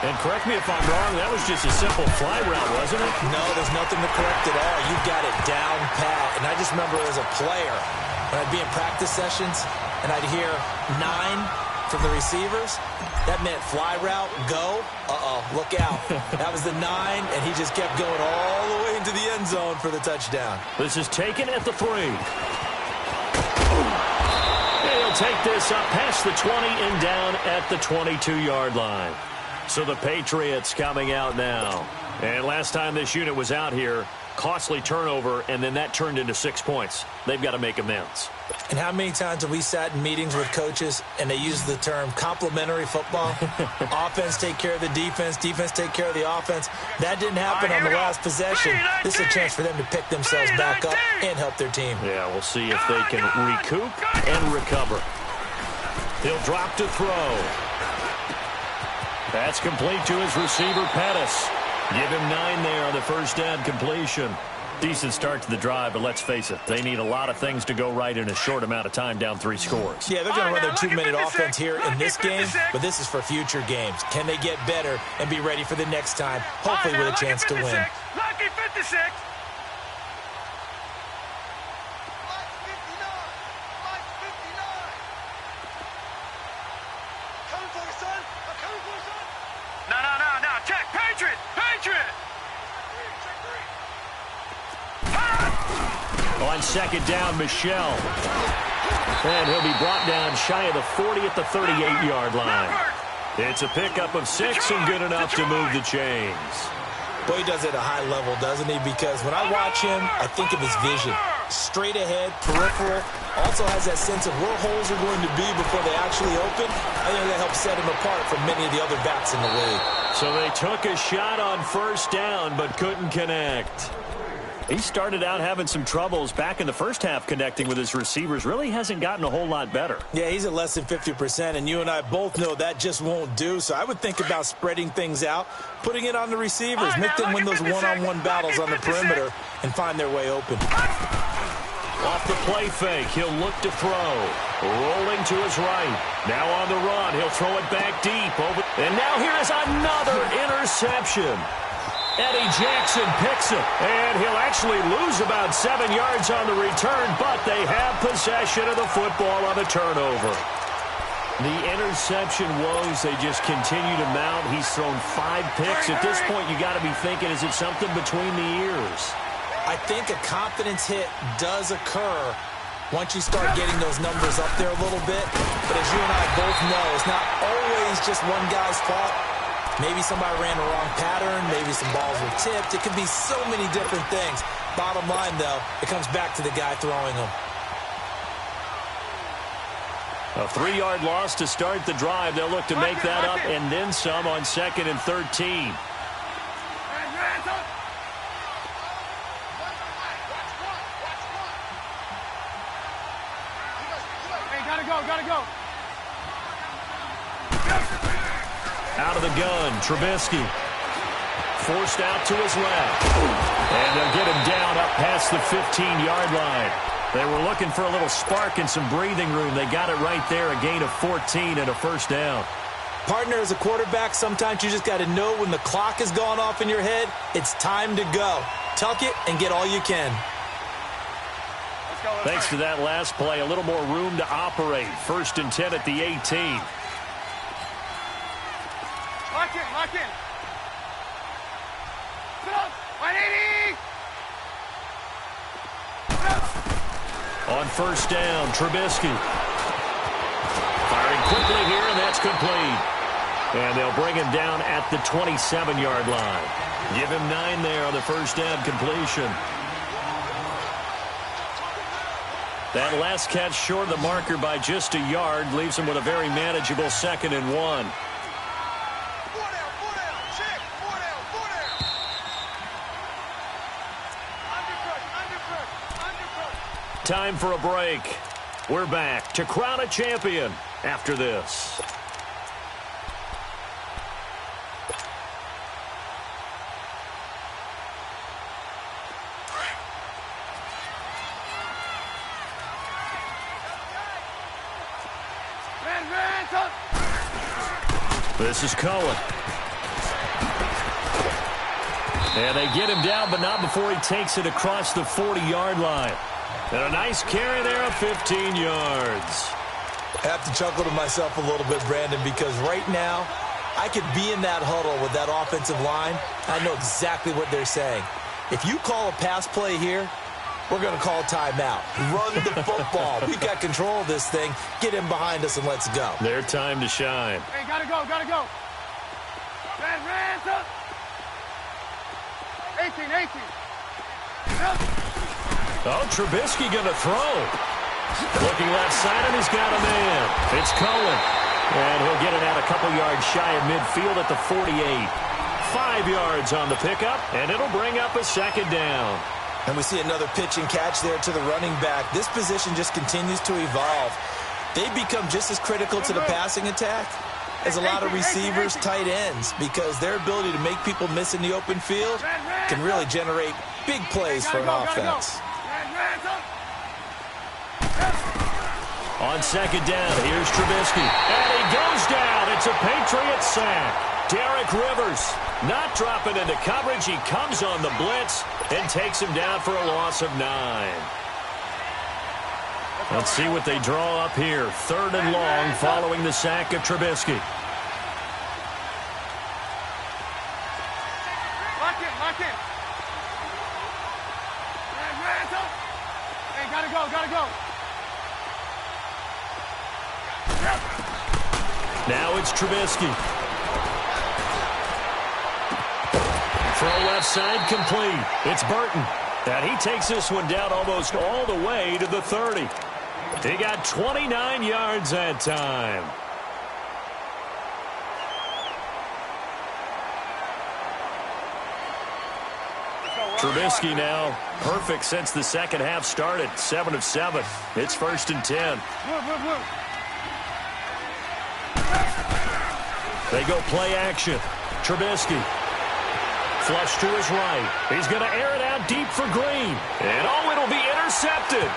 And correct me if I'm wrong, that was just a simple fly route, wasn't it? No, there's nothing to correct at all. You got it down pat. And I just remember as a player, when I'd be in practice sessions, and I'd hear 9 from the receivers, that meant fly route, go. Uh-oh, look out. That was the 9, and he just kept going all the way into the end zone for the touchdown. This is taken at the 3. He'll take this up past the 20 and down at the 22-yard line. So the Patriots coming out now. And last time this unit was out here, costly turnover, and then that turned into 6 points. They've got to make amends. And how many times have we sat in meetings with coaches and they use the term complementary football? Offense take care of the defense, defense take care of the offense. That didn't happen on the last possession. This is a chance for them to pick themselves back up and help their team. Yeah, we'll see if they can recoup and recover. He'll drop to throw. That's complete to his receiver, Pettis. Give him 9 there on the first down completion. Decent start to the drive, but let's face it, they need a lot of things to go right in a short amount of time, down 3 scores. Yeah, they're going to run their 2-minute offense here in this game, but this is for future games. Can they get better and be ready for the next time, hopefully with a chance to win? Lucky 56. No. Check. Patriot. On second down, Michelle. And he'll be brought down shy of the 40 at the 38-yard line. It's a pickup of 6 and good enough to move the chains. Boy, he does it at a high level, doesn't he? Because when I watch him, I think of his vision. Straight ahead, peripheral. Also has that sense of where holes are going to be before they actually open. I think that helps set him apart from many of the other backs in the league. So they took a shot on first down, but couldn't connect. He started out having some troubles back in the first half connecting with his receivers. Really hasn't gotten a whole lot better. Yeah, he's at less than 50%, and you and I both know that just won't do. So I would think about spreading things out, putting it on the receivers, make them win those one-on-one battles on the perimeter, and find their way open. Off the play fake, he'll look to throw. Rolling to his right. Now on the run, he'll throw it back deep. And now here is another interception. Eddie Jackson picks it, and he'll actually lose about 7 yards on the return, but they have possession of the football on the turnover. The interception woes, they just continue to mount. He's thrown 5 picks. At this point, you got to be thinking, is it something between the ears? I think a confidence hit does occur once you start getting those numbers up there a little bit. But as you and I both know, it's not always just one guy's fault. Maybe somebody ran the wrong pattern. Maybe some balls were tipped. It could be so many different things. Bottom line, though, it comes back to the guy throwing them. A 3-yard loss to start the drive. They'll look to make that up and then some on 2nd and 13. Gotta go. Out of the gun, Trubisky. Forced out to his left. And they'll get him down up past the 15-yard line. They were looking for a little spark and some breathing room. They got it right there, a gain of 14 and a first down. Partner, as a quarterback, sometimes you just got to know when the clock has gone off in your head, it's time to go. Tuck it and get all you can. Thanks to that last play, a little more room to operate. 1st and 10 at the 18. Lock in. Sit up. 180. On first down, Trubisky. Firing quickly here, and that's complete. And they'll bring him down at the 27-yard line. Give him 9 there on the first down completion. That last catch short of the marker by just a yard leaves him with a very manageable 2nd and 1. Time for a break. We're back to crown a champion after this. This is Cohen. And they get him down, but not before he takes it across the 40-yard line. And a nice carry there of 15 yards. I have to chuckle to myself a little bit, Brandon, because right now I could be in that huddle with that offensive line. I know exactly what they're saying. If you call a pass play here, we're going to call timeout. Run the football. We got control of this thing. Get him behind us and let's go. Their time to shine. Hey, gotta go, gotta go. Hands up. 18. Oh, Trubisky going to throw. Looking left side, and he's got a man. It's Cohen. And he'll get it out a couple yards shy of midfield at the 48. 5 yards on the pickup, and it'll bring up a second down. And we see another pitch and catch there to the running back. This position just continues to evolve. They become just as critical to the passing attack as a lot of receivers, tight ends, because their ability to make people miss in the open field can really generate big plays for an offense. On second down, here's Trubisky. And he goes down. It's a Patriot sack. Derek Rivers not dropping into coverage. He comes on the blitz and takes him down for a loss of 9. Let's see what they draw up here. 3rd and long following the sack of Trubisky. Lock in. Hey, gotta go. Now it's Trubisky. Throw left side complete. It's Burton. And he takes this one down almost all the way to the 30. He got 29 yards that time. Trubisky now perfect since the second half started. 7 of 7. It's 1st and 10. They go play action. Trubisky. Flush to his right. He's going to air it out deep for Green. And oh, it'll be intercepted.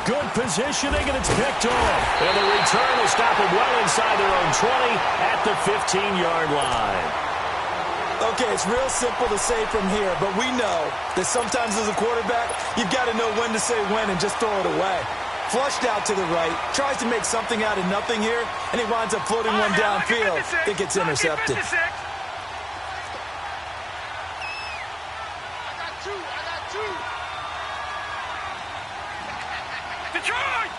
Good positioning, and it's picked off. And the return will stop him well inside their own 20 at the 15-yard line. Okay, it's real simple to say from here, but we know that sometimes as a quarterback, you've got to know when to say when and just throw it away. Flushed out to the right, tries to make something out of nothing here, and he winds up floating one downfield. I think it's intercepted. I got two. Detroit!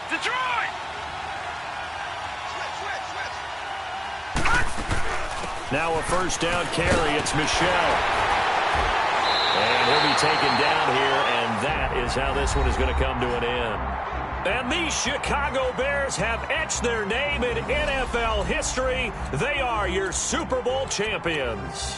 Now a first down carry. It's Michel. And he'll be taken down here, and that is how this one is going to come to an end. And the Chicago Bears have etched their name in NFL history. They are your Super Bowl champions.